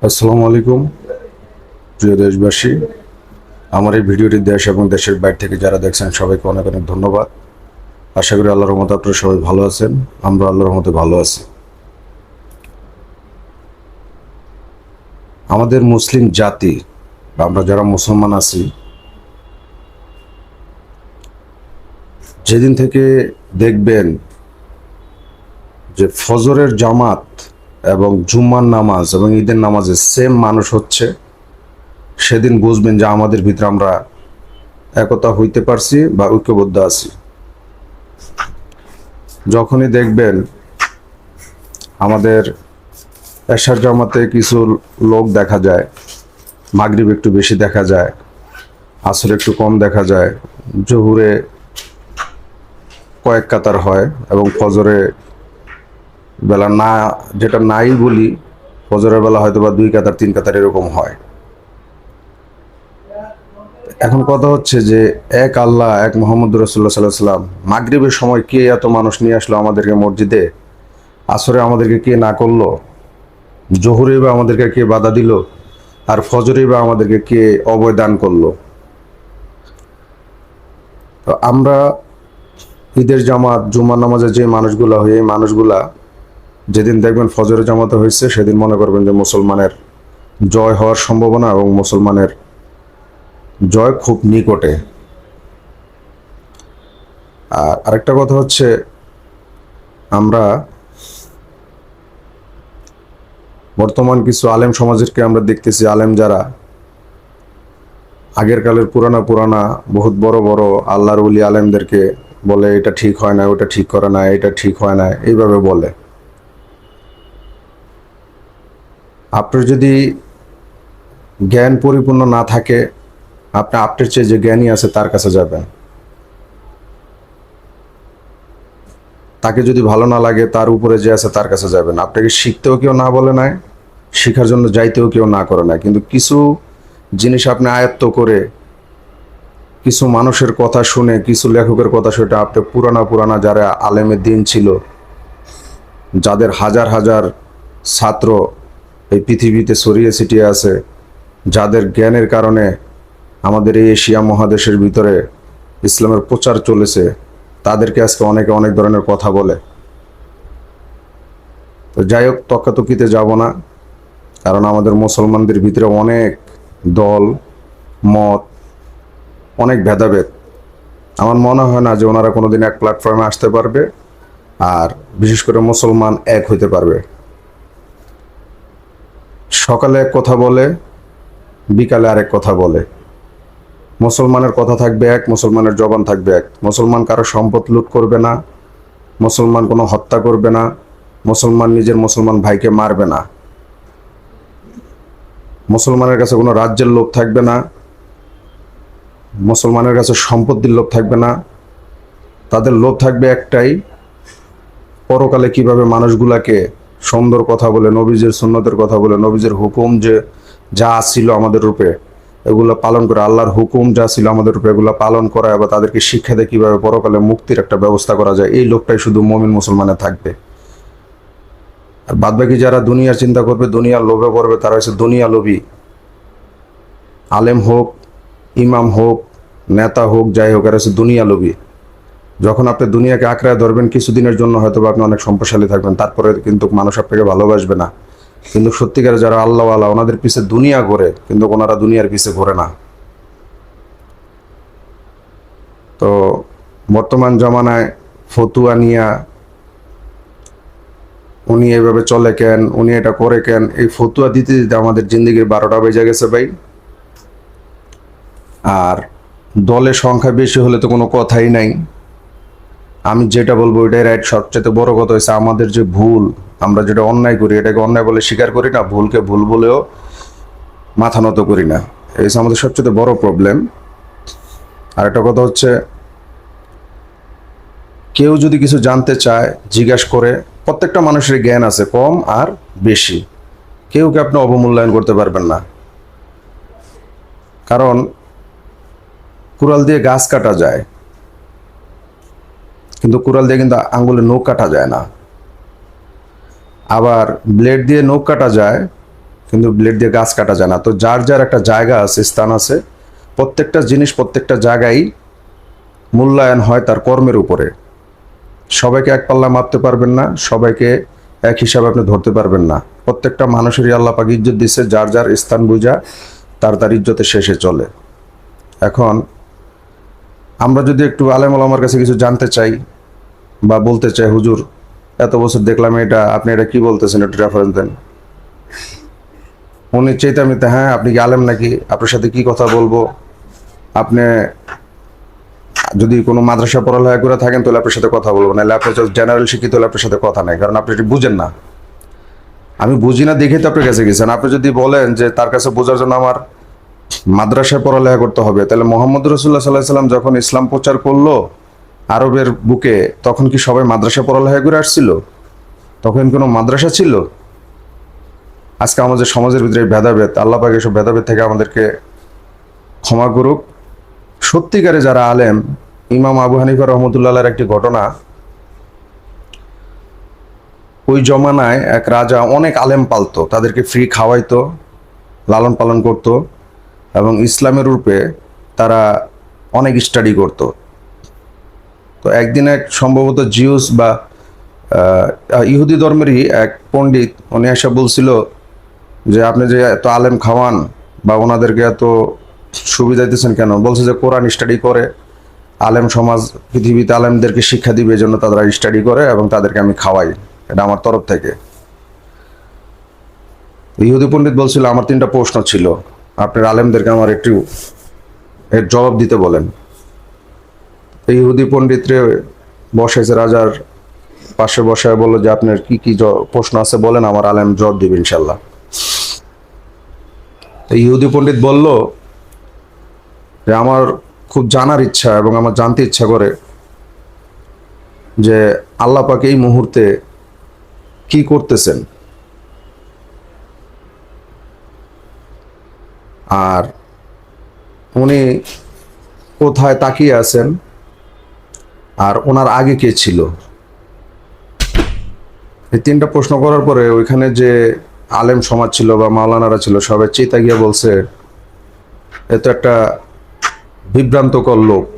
আসসালামু আলাইকুম প্রিয় দেশবাসী। আমার এই ভিডিওটি দেশ এবং দেশের বাইরে থেকে যারা দেখছেন সবাইকে অনেক অনেক ধন্যবাদ। আশা করি আল্লাহর রহমতে আপনারা সবাই ভালো আছেন। আমরা আল্লাহর রহমতে ভালো আছি। আমাদের মুসলিম জাতি, আমরা যারা মুসলমান আছি, যেদিন থেকে দেখবেন যে ফজরের জামাত এবং জুম্মার নামাজ এবং ঈদের নামাজে সেম মানুষ হচ্ছে, সেদিন বুঝবেন যে আমাদের ভিতরে আমরা একতা হইতে পারছি বা ঐক্যবদ্ধ আছি। যখনই দেখবেন আমাদের এশার জামাতে কিছু লোক দেখা যায়, মাগরিব একটু বেশি দেখা যায়, আসর একটু কম দেখা যায়, জোহরে কয়েক কাতার হয় এবং ফজরে বেলা না, যেটা নাই বলি, ফজরের বেলা হয়তো বা 2 কাতার 3 কাতার এরকম হয়। এখন কথা হচ্ছে যে এক আল্লাহ, এক মোহাম্মদ রাসূলুল্লাহ সাল্লাল্লাহু আলাইহি সাল্লাম, মাগরিবের সময় কে এত মানুষ নিয়ে আসলো আমাদেরকে মসজিদে, আসরে আমাদেরকে কে না করলো, জোহরে বা আমাদেরকে কে বাধা দিল, আর ফজরে বা আমাদেরকে কে অভয় দান করলো। তো আমরা ঈদের জামাত জুমার নামাজে যে মানুষগুলা হয়ে, এই মানুষগুলা যেদিন দেখবেন ফজরের জামাতে হয়েছে, সেদিন মনে করবেন যে মুসলমানের জয় হওয়ার সম্ভাবনা এবং মুসলমানের জয় খুব নিকটে। আর আরেকটা কথা হচ্ছে, আমরা বর্তমান কিছু আলেম সমাজেরকে আমরা দেখতেছি, আলেম যারা আগের কালের পুরানা পুরানা বহুত বড় বড় আল্লাহর ওলি আলেমদেরকে বলে এটা ঠিক হয় না, ওটা ঠিক করে না, এটা ঠিক হয় না, এইভাবে বলে। আপনার যদি জ্ঞান পরিপূর্ণ না থাকে, আপনি আপনার চেয়ে যে জ্ঞানী আছে তার কাছে যাবেন। তাকে যদি ভালো না লাগে, তার উপরে যে আছে তার কাছে যাবেন। আপনাকে শিখতেও কেউ না বলে নাই, শিখার জন্য যাইতেও কেউ না করে না, কিন্তু কিছু জিনিস আপনি আয়ত্ত করে, কিছু মানুষের কথা শুনে, কিছু লেখকের কথা শুনে, আপনি পুরানা পুরানা যারা আলেমের দিন ছিল, যাদের হাজার হাজার ছাত্র এই পৃথিবীতে ছড়িয়ে ছিটিয়ে আছে, যাদের জ্ঞানের কারণে আমাদের এই এশিয়া মহাদেশের ভিতরে ইসলামের প্রচার চলেছে, তাদেরকে আজকে অনেকে অনেক ধরনের কথা বলে। তো যাই হোক, তর্কাতর্কিতে যাব না, কারণ আমাদের মুসলমানদের ভিতরে অনেক দল মত, অনেক ভেদাভেদ। আমার মনে হয় না যে ওনারা কোনোদিন এক প্ল্যাটফর্মে আসতে পারবে, আর বিশেষ করে মুসলমান এক হইতে পারবে। সকালে এক কথা বলে, বিকালে আরেক কথা বলে। মুসলমানের কথা থাকবে এক, মুসলমানের জবান থাকবে এক। মুসলমান কারো সম্পদ লুট করবে না, মুসলমান কোনো হত্যা করবে না, মুসলমান নিজের মুসলমান ভাইকে মারবে না, মুসলমানের কাছে কোনো রাজ্যের লোভ থাকবে না, মুসলমানের কাছে সম্পত্তির লোভ থাকবে না। তাদের লোভ থাকবে একটাই, পরকালে কিভাবে মানুষগুলাকে সুন্দর কথা বলে, নবীজের সুন্নতের কথা বলে, নবীজের হুকুম যে যা ছিল আমাদের রূপে এগুলো পালন করে, আল্লাহর হুকুম যা ছিল আমাদের রূপে এগুলো পালন করা, এবং তাদেরকে শিক্ষা দেয় কিভাবে পরকালে মুক্তির একটা ব্যবস্থা করা যায়। এই লোকটাই শুধু মুমিন মুসলমানের থাকবে। আর বাদবাকি যারা দুনিয়ার চিন্তা করবে, দুনিয়ার লোভে পড়বে, তারা হচ্ছে দুনিয়া লোভী। আলেম হোক, ইমাম হোক, নেতা হোক, যাই হোক, এরা হচ্ছে দুনিয়া লোভী। যখন আপনি দুনিয়াকে আঁকড়ায় ধরবেন, কিছুদিনের জন্য হয়তো আপনি অনেক সম্পদশালী থাকবেন, তারপরে কিন্তু মানুষ আপনাকে ভালোবাসবে না। কিন্তু সত্যিকারে যারা আল্লাহওয়ালা, ওনাদের পিছে দুনিয়া ঘোরে, কিন্তু ওনারা দুনিয়ার পিছে ঘোরে না। তো বর্তমান জমানায় ফতুয়া নিয়া, উনি এভাবে চলে কেন, উনি এটা করে কেন, এই ফতুয়া দিতে দিতে আমাদের জিন্দগির 12টা বেজে গেছে ভাই। আর দলের সংখ্যা বেশি হলে তো কোনো কথাই নাই। আমি যেটা বলবো ওইটাই রাইট। সবচেয়ে বড় কথা হচ্ছে আমাদের যে ভুল, আমরা যেটা অন্যায় করি এটাকে অন্যায় বলে স্বীকার করি না, ভুলকে ভুল বলেও মাথা নত করি না। এই হচ্ছে আমাদের সবচেয়ে বড় প্রবলেম। আর একটা কথা হচ্ছে, কেউ যদি কিছু জানতে চায়, জিজ্ঞাসা করে, প্রত্যেকটা মানুষের জ্ঞান আছে, কম আর বেশি। কেউকে আপনি অবমূল্যায়ন করতে পারবেন না, কারণ কুড়াল দিয়ে গাছ কাটা যায়, কিন্তু কুড়াল দিয়ে কিন্তু আঙ্গুলে নখ কাটা যায় না। আবার ব্লেড দিয়ে নখ কাটা যায়, কিন্তু ব্লেড দিয়ে গাছ কাটা যায় না। তো যার যার একটা জায়গা আছে, স্থান আছে, প্রত্যেকটা জিনিস প্রত্যেকটা জায়গায় মূল্যায়ন হয় তার কর্মের উপরে। সবাইকে এক পাল্লা মারতে পারবেন না, সবাইকে এক হিসাবে আপনি ধরতে পারবেন না। প্রত্যেকটা মানুষেরই আল্লাহ পাক ইজ্জত দিচ্ছে, যার যার স্থান বুঝা তার তার ইজ্জতের শেষে চলে। এখন আমরা যদি একটু আলেম ওলামার কাছে কিছু জানতে চাই বা বলতে চাই, হুজুর এত বছর দেখলাম এটা, আপনি এটা কি বলতেছেন, একটু রেফারেন্স দেন। উনি চেতামিতে, হ্যাঁ আপনি কি আলেম নাকি, আপনার সাথে কি কথা বলবো, আপনি যদি কোনো মাদ্রাসা পড়ালেখা করে থাকেন তাহলে আপনার সাথে কথা বলবো, নাহলে আপনি জেনারেল শিক্ষিত হলে আপনার সাথে কথা নেই, কারণ আপনি এটি বুঝেন না। আমি বুঝি না দেখে তো আপনার কাছে গেছেন। আপনি যদি বলেন যে তার কাছে বোঝার জন্য আমার মাদ্রাসায় পড়ালেখা করতে হবে, তাহলে মোহাম্মদ রসুল্লাহ সাল্লাহ সাল্লাম যখন ইসলাম প্রচার করলো আরবের বুকে, তখন কি সবাই মাদ্রাসা পড়ালেখা করে আসছিল? তখন কোনো মাদ্রাসা ছিল? আজকে আমাদের সমাজের ভিতরে ভেদাভেদ, আল্লাহ পাক এসব ভেদাভেদ থেকে আমাদেরকে ক্ষমা করুক। সত্যিকারে যারা আলেম, ইমাম আবু হানিফা রহমতুল্লাহর একটি ঘটনা, ওই জমানায় এক রাজা অনেক আলেম পালতো, তাদেরকে ফ্রি খাওয়াইতো, লালন পালন করত, এবং ইসলামের রূপে তারা অনেক স্টাডি করত। তো একদিন এক সম্ভবত জিউস বা ইহুদি ধর্মেরই এক পণ্ডিত, উনি এসে বলছিল যে আপনি যে এত আলেম খাওয়ান বা ওনাদেরকে এত সুবিধা দিতেছেন কেন? বলছে যে কোরআন স্টাডি করে, আলেম সমাজ পৃথিবীতে আলেমদেরকে শিক্ষা দিবে, এই জন্য তারা স্টাডি করে এবং তাদেরকে আমি খাওয়াই, এটা আমার তরফ থেকে। ইহুদি পণ্ডিত বলছিল আমার 3টা প্রশ্ন ছিল, আপনার আলেমদেরকে আমার একটু এর জবাব দিতে বলেন। ইহুদি পণ্ডিতরে বসাইছে রাজার পাশে, বসায় বললো যে আপনার কি কি প্রশ্ন আছে বলেন, আমার আলেম জবাব দিবে ইনশাল্লাহ। তো ইহুদি পণ্ডিত বলল যে আমার খুব জানার ইচ্ছা এবং আমার জানতে ইচ্ছা করে যে আল্লাহ পাক এই মুহূর্তে কি করতেছেন, আর উনি কোথায় তাকিয়ে আছেন, আর ওনার আগে কে ছিল। এই 3টা প্রশ্ন করার পরে ওইখানে যে আলেম সমাজ ছিল বা মাওলানারা ছিল, সবাই চেতা গিয়ে বলছে এ তো একটা বিভ্রান্তকর লোক,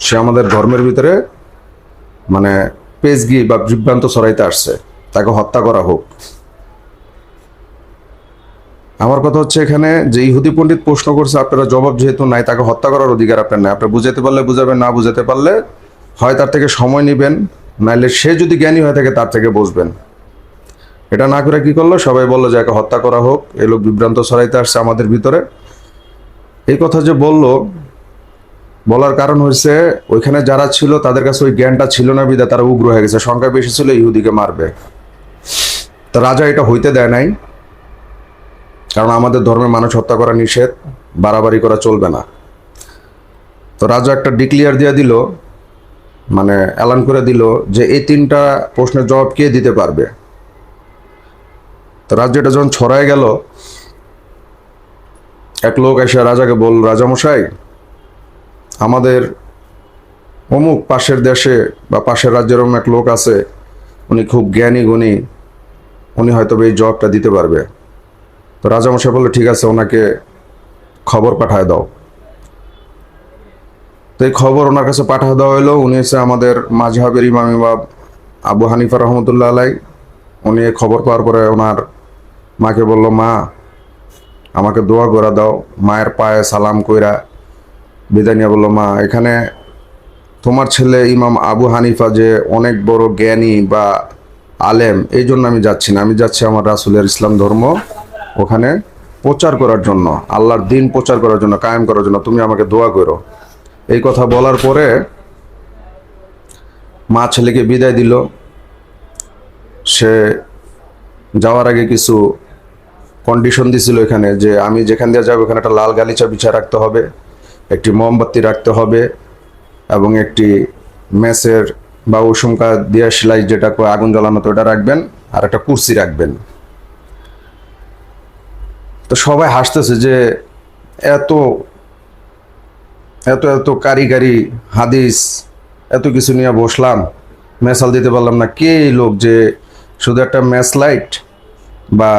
সে আমাদের ধর্মের ভিতরে মানে পেজগি বা বিভ্রান্ত ছড়াইতে আসছে, তাকে হত্যা করা হোক। আমার কথা হচ্ছে এখানে যে ইহুদি পণ্ডিত প্রশ্ন করছে, আপনারা জবাব যেহেতু নাই, তাকে হত্যা করার অধিকার আপনার নাই। আপনি বুঝাতে পারলে বুঝাবেন, না বুঝাতে পারলে হয় তার থেকে সময় নেবেন, নাইলে সে যদি জ্ঞানী হয়ে থাকে তার থেকে বুঝবেন। এটা না করে কি করলো, সবাই বললো যে একে হত্যা করা হোক, এই লোক বিভ্রান্ত ছড়াইতে আসছে আমাদের ভিতরে। এই কথা যে বললো, বলার কারণ হয়েছে ওইখানে যারা ছিল তাদের কাছে ওই জ্ঞানটা ছিল না, বিদা তারা উগ্র হয়ে গেছে, সংখ্যা বেশি ছিল, ইহুদিকে মারবে। তো রাজা এটা হইতে দেয় নাই, কারণ আমাদের ধর্মে মানুষ হত্যা করা নিষেধ, বাড়াবাড়ি করা চলবে না। তো রাজা একটা ডিক্লিয়ার দিয়ে দিল, মানে এলান করে দিল যে এই 3টা প্রশ্নের জবাব কে দিতে পারবে। তো রাজ্যটা যখন ছড়ায় গেল, এক লোক এসে রাজাকে বল, রাজামশাই আমাদের অমুক পাশের দেশে বা পাশের রাজ্যের এক লোক আছে, উনি খুব জ্ঞানী গুণী, উনি হয়তো এই জবাবটা দিতে পারবে। তো রাজামশাই বললো ঠিক আছে, ওনাকে খবর পাঠায় দাও। তো এই খবর ওনার কাছে পাঠায় দেওয়া হলো। উনি হচ্ছে আমাদের মাযহাবের ইমাম আবু হানিফা রহমতুল্লাহ আলাই। উনি এই খবর পাওয়ার পরে ওনার মাকে বলল, মা আমাকে দোয়া করে দাও। মায়ের পায়ে সালাম কইরা বিদায় নিয়ে বললো, মা এখানে তোমার ছেলে ইমাম আবু হানিফা যে অনেক বড় জ্ঞানী বা আলেম, এই জন্য আমি যাচ্ছি না, আমি যাচ্ছি আমার রাসূলের ইসলাম ধর্ম ওখানে প্রচার করার জন্য, আল্লাহর দিন প্রচার করার জন্য, কায়েম করার জন্য, তুমি আমাকে দোয়া করো। এই কথা বলার পরে মা ছেলেকে বিদায় দিল। সে যাওয়ার আগে কিছু কন্ডিশন দিছিল এখানে, যে আমি যেখান দিয়ে যাবো ওখানে একটা লাল গালিচা বিছায় রাখতে হবে, একটি মোমবাতি রাখতে হবে, এবং একটি মেসের বা উষুমকা দিয়া সেলাই যেটা আগুন জ্বালানো, তো ওটা রাখবেন, আর একটা কুর্সি রাখবেন। তো সবাই হাসতেছে যে এত এত এত কারিগরি হাদিস, এত কিছু নিয়ে বসলাম, মেসাল দিতে পারলাম না। কে এই লোক যে শুধু একটা ম্যাচ লাইট বা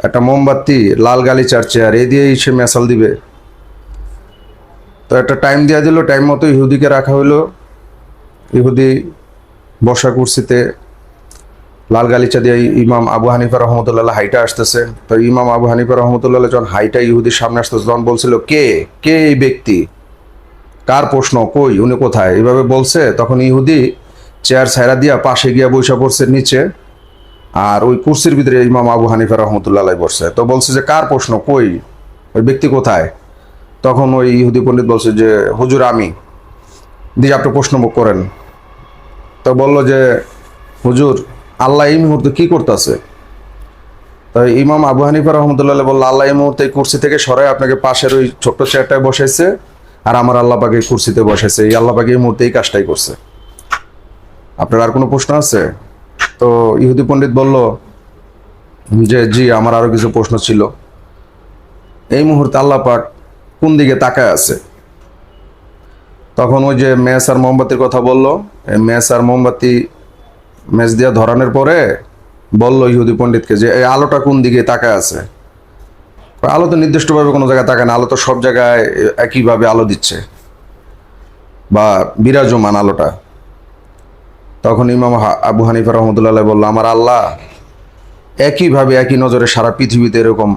একটা মোমবাতি, লাল গালিচার চেয়ার, এই দিয়েই সে মেসাল দিবে। তো একটা টাইম দেওয়া দিল, টাইম মতো ইহুদিকে রাখা হইলো। ইহুদি বসা কুর্সিতে লাল গালিচা দিয়ে ইমাম আবু হানিফা রহমতুল্লাহ হাইটা আসতেছে। তো ইমাম আবু হানিফা রহমতুল্লাহ যখন হাইটা ইহুদির সামনে আসতেছে, তখন বলছিল, কে কে এই ব্যক্তি, কার প্রশ্ন, কই, উনি কোথায়, এইভাবে বলছে। তখন ইহুদি চেয়ার ছাইরা দিয়া পাশে গিয়া বৈশা পড়ছে নিচে, আর ওই কুর্সির ভিতরে ইমাম আবু হানিফা রহমতুল্লাহ বসছে। তো বলছে যে কার প্রশ্ন, কই, ওই ব্যক্তি কোথায়। তখন ওই ইহুদি পণ্ডিত বলছে যে হুজুর আমি। দিয়ে আপনি প্রশ্ন করেন। তো বলল যে হুজুর, আল্লাহ এই মুহূর্তে কি করতেছে। তাই ইমাম আবু হানিফা রহমতুল্লাহ বলল, আল্লাহ এই মুহূর্তে এই কুর্সি থেকে সরাই আপনাকে পাশের ওই ছোট্ট চেয়ারটায় বসাইছে, আর আমার আল্লাহ পাকে এই কুর্সিতে বসাইছে। এই আল্লাহ পাকে এই মুহূর্তে এই কাজটাই করছে। আপনার আর কোনো প্রশ্ন আছে? তো ইহুদি পণ্ডিত বলল যে জি, আমার আরো কিছু প্রশ্ন ছিল। এই মুহূর্তে আল্লাহ পাক কোন দিকে তাকায় আছে? তখন ওই যে মেস আর মোমবাতির কথা বলল, এই মেস আর মোমবাতি মেস দিয়া ধরানোর পরে বলল ইহুদি পণ্ডিতকে যে এই আলোটা কোন দিকে তাকায় আছে। আলো তো নির্দিষ্টভাবে কোনো জায়গায় তাকায় না, আলো তো সব জায়গায় একইভাবে আলো দিচ্ছে বা বিরাজমান আলোটা। তখন ইমাম আবু হানিফা রহমতুল্লাহ বলল, আমার আল্লাহ একইভাবে একই নজরে সারা পৃথিবীতে এরকম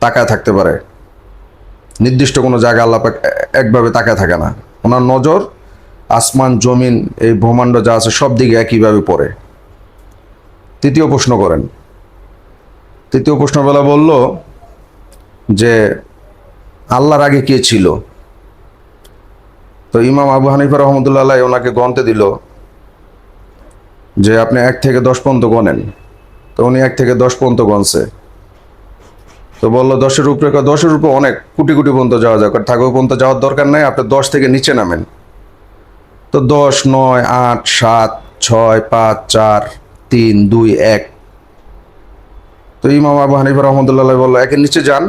তাকায় থাকতে পারে। নির্দিষ্ট কোনো জায়গা আল্লাহ পাক একভাবে তাকায় থাকে না। ওনার নজর আসমান জমিন এই ব্রহ্মাণ্ড যা আছে সব দিকে একইভাবে পড়ে। তৃতীয় প্রশ্ন করেন। তৃতীয় প্রশ্নবেলা বলল যে আল্লাহর আগে কে ছিল। তো ইমাম আবু হানিফা রহমতুল্লাহ ওনাকে গণতে দিল যে আপনি 1 থেকে 10 পর্যন্ত গণেন। তো উনি 1 থেকে 10 পর্যন্ত গণছে। তো বললো 10-এর উপরে, 10-এর উপরে অনেক কোটি কোটি পর্যন্ত যাওয়া যায়, থাকো পর্যন্ত যাওয়ার দরকার নাই, আপনি 10 থেকে নিচে নামেন। তো 10, 9, 8, 7, 6, 5, 4, 3, 2, 1। তো ইমাম আবু হানিফা রহমতুল্লাহ বললো, 1-এর নিচে যান।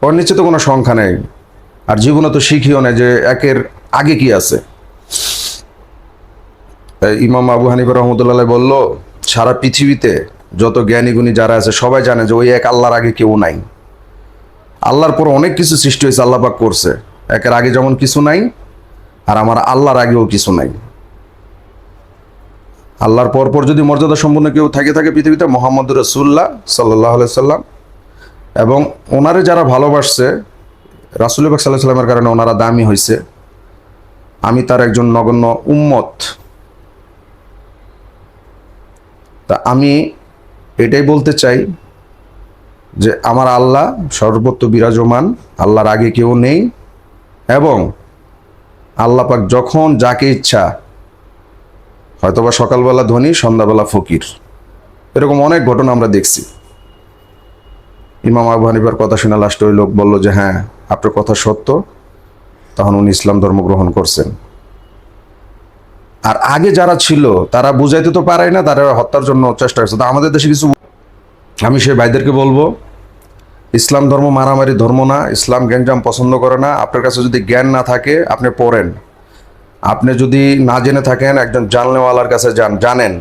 ওর নিচে তো কোনো সংখ্যা নেই, আর জীবনে তো শিখিও না যে 1-এর আগে কি আছে। ইমাম আবু হানিফা রহমতুল্লাহ বলল, সারা পৃথিবীতে যত জ্ঞানী গুণী যারা আছে সবাই জানে যে ওই এক আল্লাহর আগে কেউ নাই। আল্লাহর পর অনেক কিছু সৃষ্টি হয়েছে, আল্লাহ পাক করছে। 1-এর আগে যেমন কিছু নাই, আর আমার আল্লাহর আগেও কিছু নাই। আল্লাহর পর যদি মর্যাদা সম্পন্ন কেউ থাকে পৃথিবীতে, মুহাম্মদুর রাসূলুল্লাহ সাল্লাল্লাহু আলাইহি সাল্লাম। এবং ওনারে যারা ভালোবাসছে, রাসূল পাক সাল্লাল্লাহু আলাইহি সাল্লামের কারণে ওনারা দামি হয়েছে। আমি তার একজন নগণ্য উম্মত। তা আমি এটাই বলতে চাই যে আমার আল্লাহ সর্বত্র বিরাজমান, আল্লাহর আগে কেউ নেই। এবং আল্লাহ পাক যখন যাকে ইচ্ছা, হয়তোবা সকালবেলা ধনী, সন্ধ্যাবেলা ফকির, এরকম অনেক ঘটনা আমরা দেখছি। ইমাম আবু হানিফার কথা শুনে লাস্টে ওই লোক বলল যে হ্যাঁ, আপনার কথা সত্য। তখন উনি ইসলাম ধর্ম গ্রহণ করছেন। আর আগে যারা ছিল তারা বুঝাইতে তো পারে না, তারা হত্যার জন্য চেষ্টা করছে। তো আমাদের দেশে কিছু, আমি সেই ভাইদেরকে বলবো, ইসলাম ধর্ম মারামারি ধর্ম না, ইসলাম জ্ঞানজাম পছন্দ করে না। আপনার কাছে যদি জ্ঞান না থাকে আপনি পড়েন। আপনি যদি না জেনে থাকেন একজন জানলেওয়ালার কাছে যান, জানেন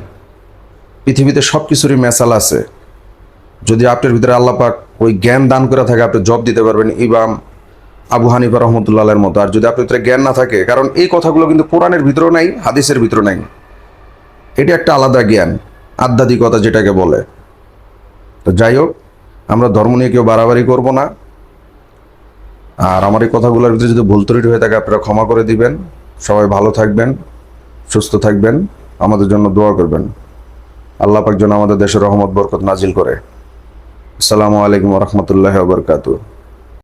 পৃথিবীতে সব কিছুরই মেসাল আছে। যদি আপনার ভিতরে আল্লাহ পাক ওই জ্ঞান দান করে থাকে, আপনি জব দিতে পারবেন ইমাম আবু হানিফা রহমতুল্লাহের মতো। আর যদি আপনার ভিতরে জ্ঞান না থাকে, কারণ এই কথাগুলো কিন্তু কোরআনের ভিতরেও নাই, হাদিসের ভিতরে নাই, এটা একটা আলাদা জ্ঞান, আধ্যাত্মিকতা যেটাকে বলে। তো যাই হোক, আমরা ধর্ম নিয়ে কেউ বাড়াবাড়ি করব না। আর আমার এই কথাগুলোর ভিতরে যদি ভুল ত্রুটি হয়ে থাকে আপনারা ক্ষমা করে দিবেন। সবাই ভালো থাকবেন, সুস্থ থাকবেন, আমাদের জন্য দোয়া করবেন। আল্লাহ পাক যেন আমাদের দেশের রহমত বরকত নাজিল করে। আসসালামু আলাইকুম ওয়া রাহমাতুল্লাহি ওয়া বারাকাতুহু।